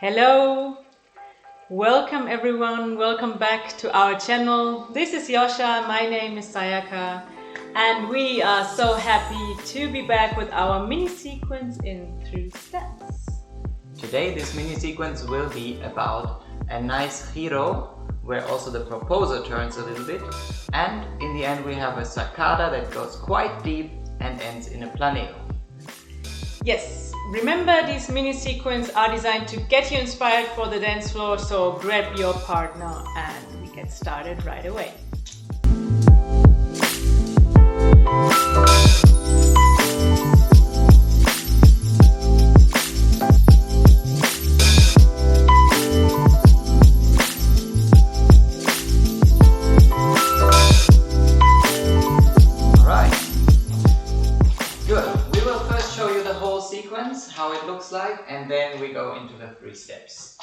Hello, welcome everyone, welcome back to our channel. This is Joscha, my name is Sayaka, and we are so happy to be back with our mini sequence in 3 steps. Today this mini sequence will be about a nice giro, where also the proposer turns a little bit, and in the end we have a sacada that goes quite deep and ends in a planeo. Yes, remember these mini sequences are designed to get you inspired for the dance floor, so grab your partner and we get started right away. How it looks like, and then we go into the 3 steps.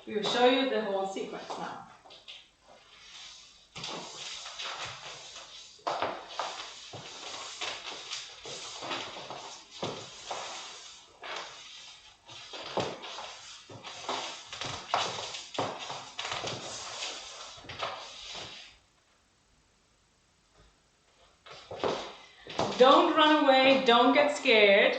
We will show you the whole sequence now. Don't run away, don't get scared.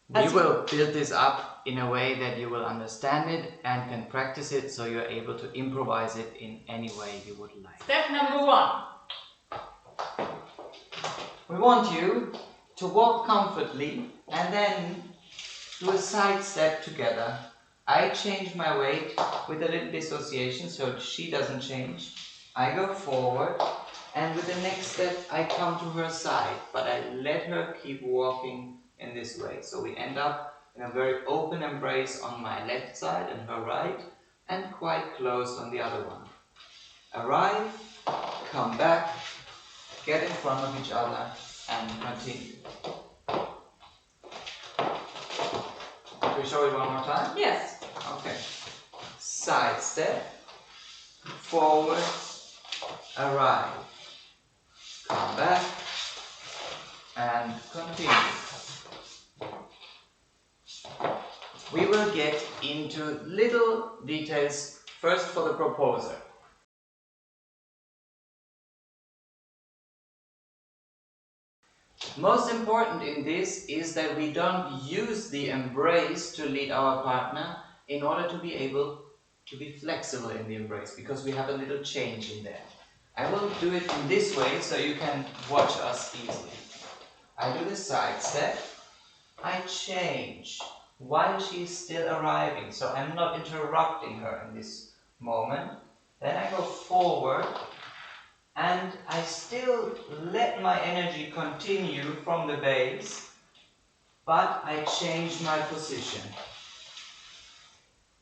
We will build this up in a way that you will understand it and can practice it, so you're able to improvise it in any way you would like. Step number 1. We want you to walk comfortably and then do a side step together. I change my weight with a little dissociation so she doesn't change. I go forward, and with the next step I come to her side, but I let her keep walking in this way. So we end up in a very open embrace on my left side and her right, and quite close on the other one. Arrive, come back, get in front of each other, and continue. Can we show it one more time? Yes. Okay. Side step, forward, arrive, come back, and continue. We will get into little details first for the proposer. Most important in this is that we don't use the embrace to lead our partner in order to be able to be flexible in the embrace, because we have a little change in there. I will do it in this way so you can watch us easily. I do the side step, I change while she's still arriving, so I'm not interrupting her in this moment. Then I go forward, and I still let my energy continue from the base, but I change my position.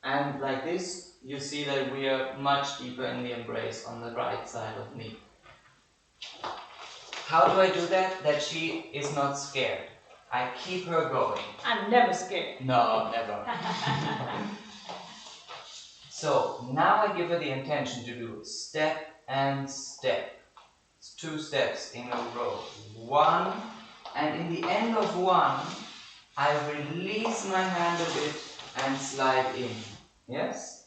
And like this, you see that we are much deeper in the embrace on the right side of me. How do I do that? That she is not scared. I keep her going. I'm never scared. No, never. So now I give her the intention to do step and step. It's 2 steps in a row. 1, and in the end of 1, I release my hand a bit and slide in. Yes?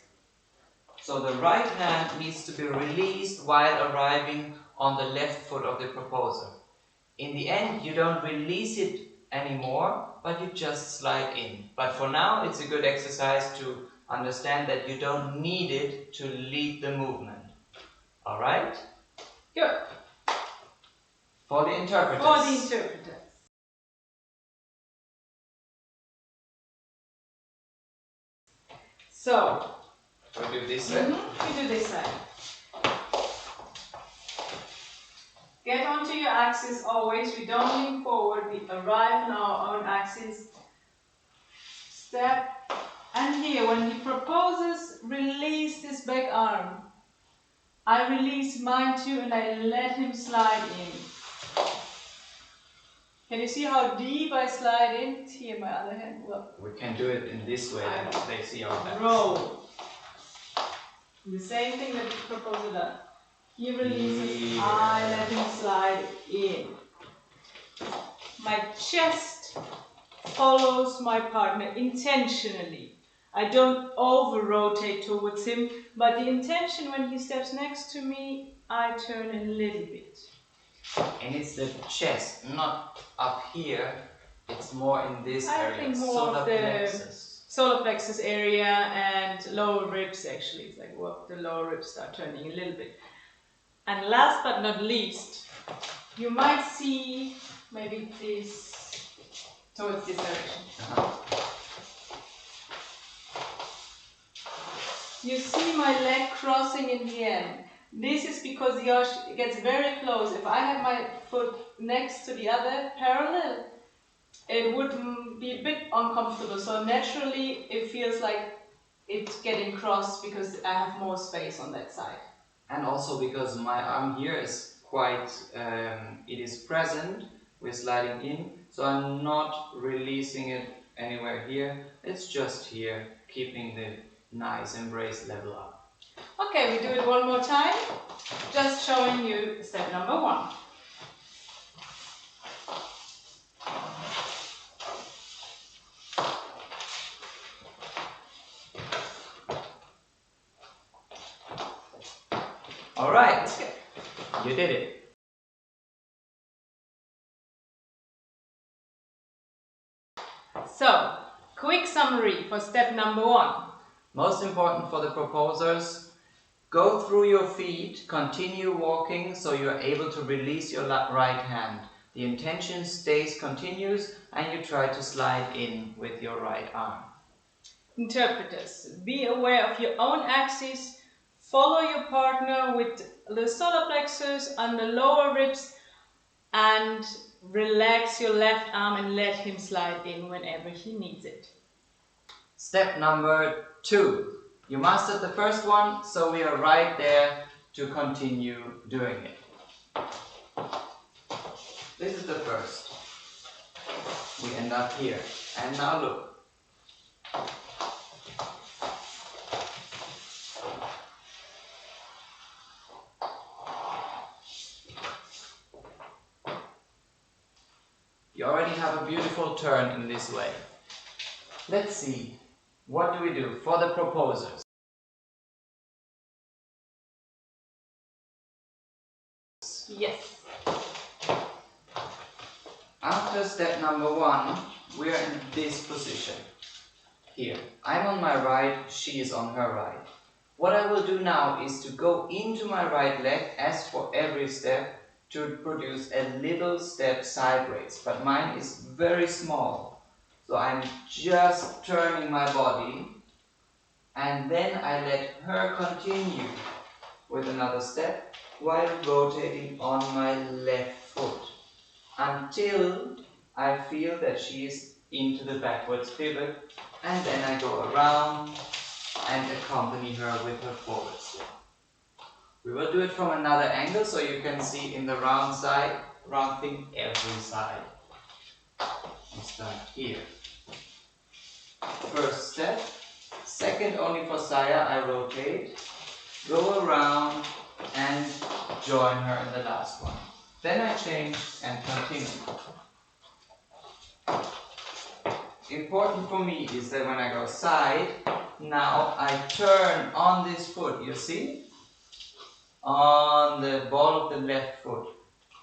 So the right hand needs to be released while arriving on the left foot of the proposer. In the end, you don't release it anymore, but you just slide in. But for now, it's a good exercise to understand that you don't need it to lead the movement. Alright? Good. For the interpreters. For the interpreters. So, we do this side. We do this side. Get onto your axis always. We don't lean forward. We arrive on our own axis. Step. And here, when he proposes, release this back arm. I release mine too, and I let him slide in. Can you see how deep I slide in? It's here, my other hand. Look. We can do it in this way, that they see our backs. Roll. The same thing that the proposer does. He releases, I let him slide in. My chest follows my partner intentionally. I don't over-rotate towards him, but the intention when he steps next to me, I turn a little bit. And it's the chest, not up here, it's more in this area. I think more solar of the plexus. solar plexus area and lower ribs actually. It's like well, the lower ribs start turning a little bit. And last but not least, you might see maybe this towards this direction. You see my leg crossing in the end. This is because Josh gets very close. If I have my foot next to the other parallel, it would be a bit uncomfortable. So naturally, it feels like it's getting crossed because I have more space on that side. And also because my arm here is quite, it is present, we're sliding in, so I'm not releasing it anywhere here, it's just here, keeping the nice embrace level up. Okay, we do it one more time, just showing you step number 1. Alright, you did it. So, quick summary for step number 1. Most important for the proposers, go through your feet, continue walking so you're able to release your right hand. The intention stays continuous and you try to slide in with your right arm. Interpreters, be aware of your own axis, follow your partner with the solar plexus and the lower ribs and relax your left arm and let him slide in whenever he needs it. Step number 2. You mastered the first one, so we are right there to continue doing it. This is the first. We end up here. And now look. You already have a beautiful turn in this way. Let's see. What do we do for the proposers? Yes. After step number 1, we are in this position. Here. I'm on my right, she is on her right. What I will do now is to go into my right leg, as for every step, to produce a little step sideways. But mine is very small. So I'm just turning my body, and then I let her continue with another step while rotating on my left foot until I feel that she is into the backwards pivot, and then I go around and accompany her with her forward step. We will do it from another angle so you can see in the round thing every side. We start here. First step. Second only for Saya, I rotate, go around and join her in the last one. Then I change and continue. Important for me is that when I go side, now I turn on this foot, you see? On the ball of the left foot.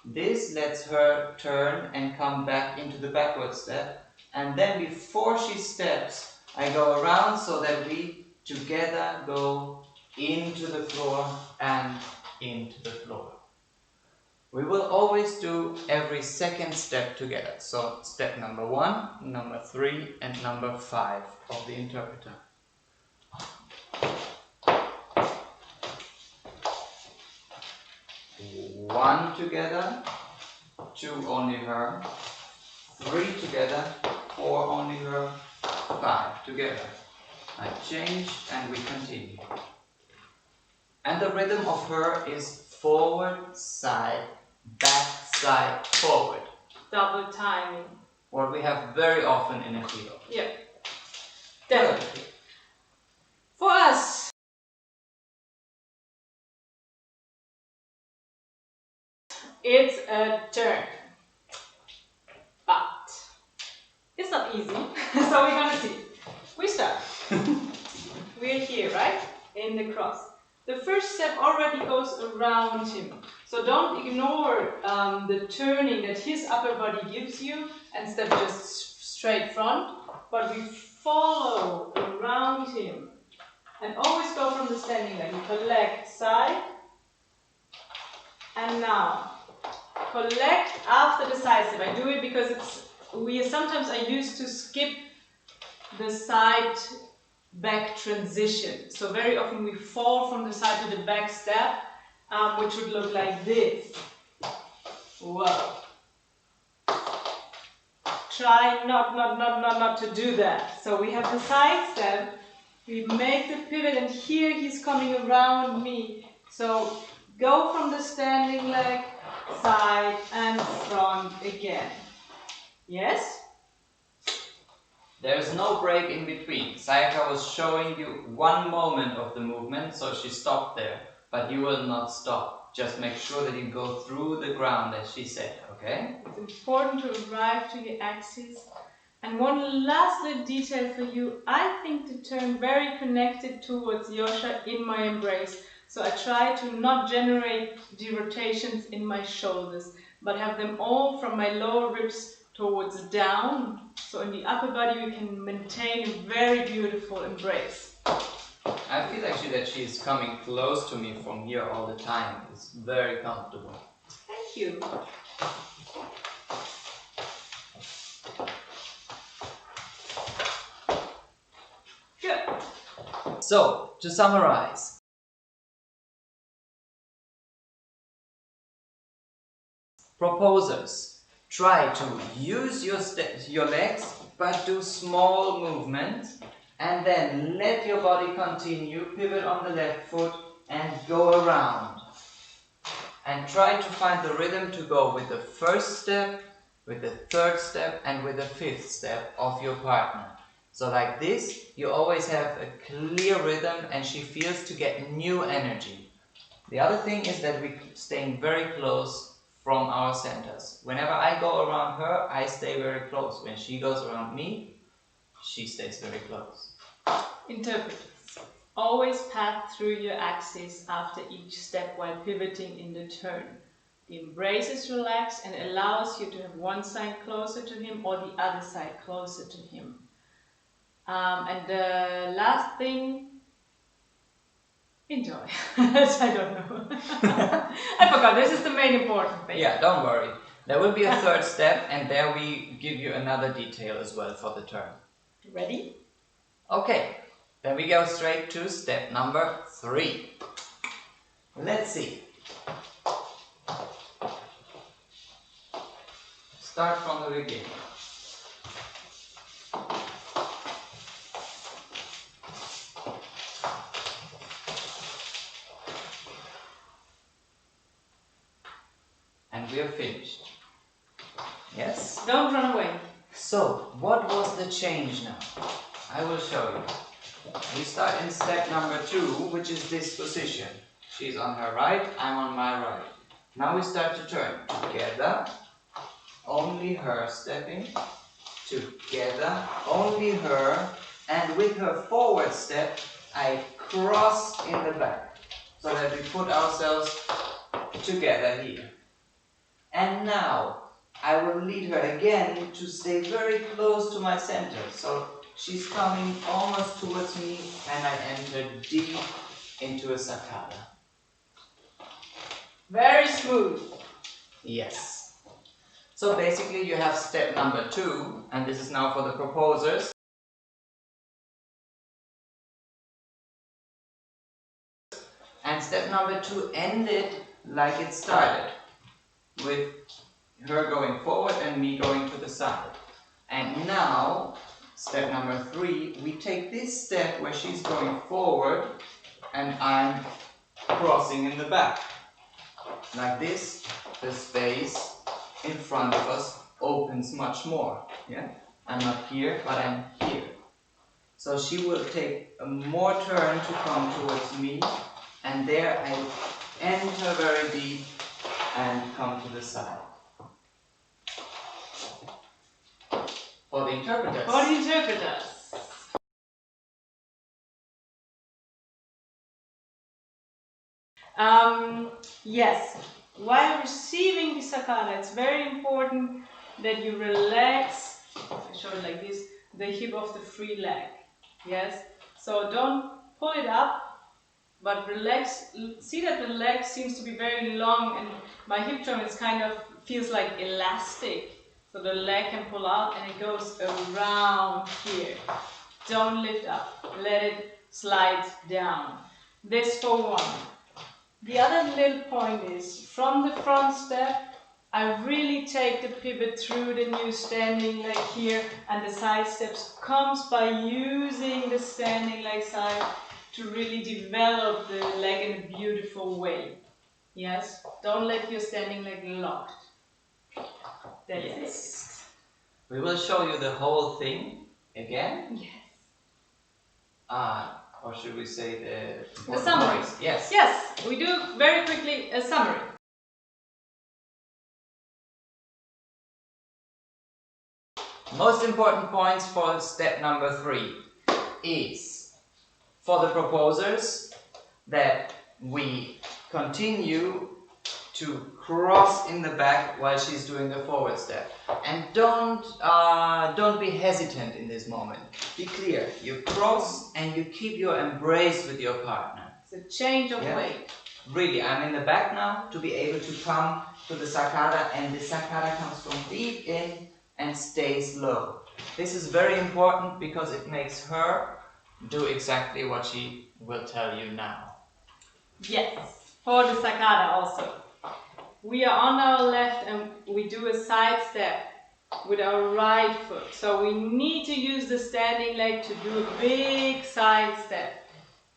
This lets her turn and come back into the backward step. And then before she steps, I go around so that we together go into the floor and into the floor. We will always do every second step together. So step number 1, number 3, and number 5 of the interpreter. 1 together, 2 only her, 3 together, 4 only her, 5 together. I change and we continue. And the rhythm of her is forward, side, back, side, forward. Double timing. What we have very often in a giro. Yeah. Definitely. For us, it's a turn. But it's not not easy, so we're gonna see. We start. We're here, right? In the cross. The first step already goes around him. So don't ignore the turning that his upper body gives you and step just straight front, but we follow around him. And always go from the standing leg. You collect side, and now collect after the side step. I do it because sometimes I used to skip the side back transition. So very often we fall from the side to the back step, which would look like this. Whoa. Try not to do that. So we have the side step, we make the pivot, and here he's coming around me. So go from the standing leg, side and front again. Yes? There's no break in between. Sayaka was showing you one moment of the movement, so she stopped there. But you will not stop. Just make sure that you go through the ground, as she said, okay? It's important to arrive to your axis. And one last little detail for you. I think to turn very connected towards Joscha in my embrace. So I try to not generate the rotations in my shoulders, but have them all from my lower ribs towards down. So in the upper body we can maintain a very beautiful embrace. I feel actually that she is coming close to me from here all the time. It's very comfortable. Thank you. Good. So, to summarize. Proposers, try to use your legs, but do small movements, and then let your body continue, pivot on the left foot, and go around. And try to find the rhythm to go with the first step, with the third step, and with the fifth step of your partner. So like this, you always have a clear rhythm, and she feels to get new energy. The other thing is that we're staying very close from our centers. Whenever I go around her, I stay very close. When she goes around me, she stays very close. Interpret. Always path through your axis after each step while pivoting in the turn. The embrace is relaxed and allows you to have one side closer to him or the other side closer to him. And the last thing, enjoy. I don't know. I forgot, this is the main important thing. Yeah, don't worry. There will be a third step, and there we give you another detail as well for the turn. Ready? Okay, then we go straight to step number 3. Let's see. Start from the beginning. And we are finished. Yes? Don't run away. So, what was the change now? I will show you. We start in step number 2, which is this position. She's on her right, I'm on my right. Now we start to turn. Together, only her stepping. Together, only her. And with her forward step, I cross in the back. So that we put ourselves together here. And now, I will lead her again to stay very close to my center. So she's coming almost towards me, and I enter deep into a Sacada. Very smooth. Yes. So basically you have step number 2, and this is now for the proposers. And step number 2 ended like it started, with her going forward and me going to the side. And now, step number 3, we take this step where she's going forward and I'm crossing in the back. Like this, the space in front of us opens much more. Yeah? I'm not here, but I'm here. So she will take a more turn to come towards me, and there I enter very deep and come to the side. For the interpreters. For the interpreters. Yes, while receiving the Sacada, it's very important that you relax, I show it like this, the hip of the free leg. Yes, so don't pull it up, but relax. See that the leg seems to be very long and my hip joint is kind of feels like elastic. So the leg can pull out and it goes around here. Don't lift up, let it slide down. This for one. The other little point is, from the front step, I really take the pivot through the new standing leg here, and the side steps comes by using the standing leg side to really develop the leg in a beautiful way. Yes? Don't let your standing leg locked. That's yes. It. We will show you the whole thing again. Yes. Or should we say the summary? Points? Yes. Yes, we do very quickly a summary. Most important points for step number 3 is for the proposers that we continue to cross in the back while she's doing the forward step, and don't be hesitant in this moment. Be clear. You cross and you keep your embrace with your partner. It's a change of weight. Really, I'm in the back now to be able to come to the Sacada, and the Sacada comes from deep in and stays low. This is very important because it makes her do exactly what she will tell you now. Yes, for the Sacada also. We are on our left and we do a side step with our right foot. So we need to use the standing leg to do a big side step.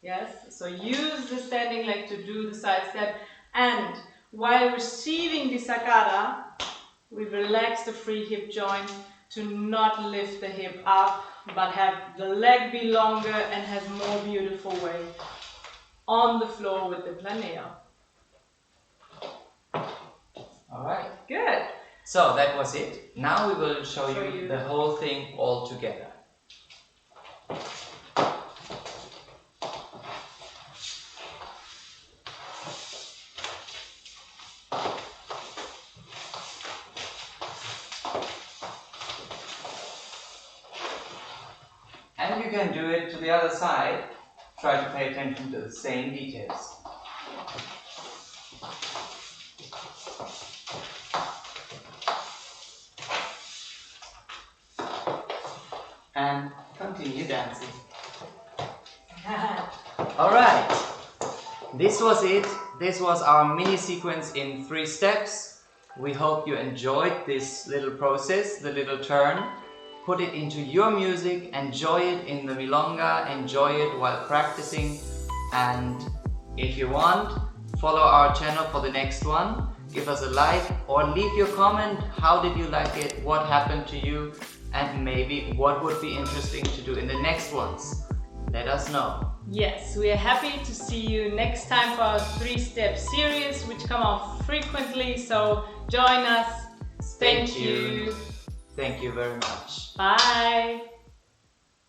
Yes, so use the standing leg to do the side step, and while receiving the Sacada, we relax the free hip joint to not lift the hip up, but have the leg be longer and has more beautiful weight on the floor with the Planeo. Alright. Good. So that was it. Now we will show you the whole thing all together. And you can do it to the other side. Try to pay attention to the same details. And continue dancing. Alright, this was it. This was our mini sequence in 3 steps. We hope you enjoyed this little process, the little turn. Put it into your music, enjoy it in the milonga, enjoy it while practicing, and if you want, follow our channel for the next one. Give us a like or leave your comment. How did you like it? What happened to you? And maybe what would be interesting to do in the next ones. Let us know. Yes, we are happy to see you next time for our 3-step series, which come out frequently, so join us. Thank you. Thank you very much. Bye.